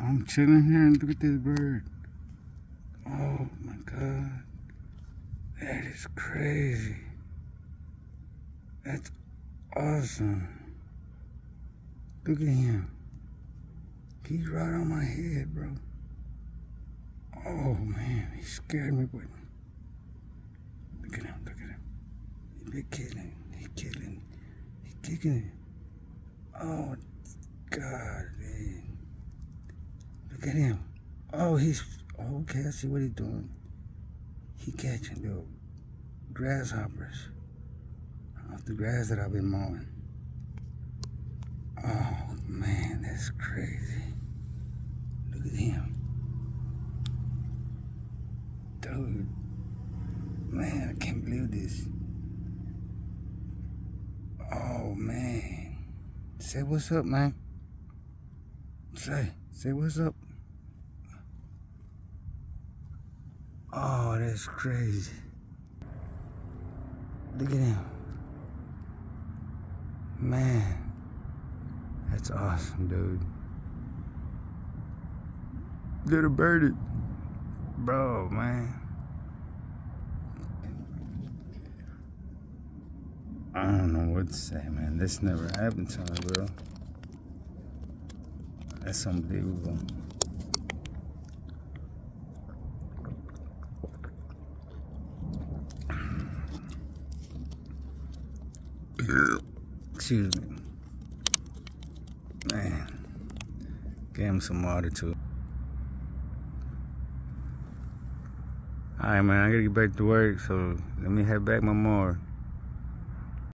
I'm chilling here and look at this bird. Oh my God. That is crazy. That's awesome. Look at him. He's right on my head, bro. Oh man, he scared me, but look at him, look at him. He killing, he kicking it. Oh God, man. Look at him. Oh, okay, I see what he's doing. He catching the grasshoppers off the grass that I've been mowing. Oh man, that's crazy. Look at him. Dude, man, I can't believe this. Oh man. Say what's up, man. Say what's up. Oh, that's crazy. Look at him. Man, that's awesome, dude. Little birdie. Bro, man. I don't know what to say, man. This never happened to me, bro. That's unbelievable. Excuse me. Man. Gave him some water too. Alright, man, I gotta get back to work, so let me head back my mower.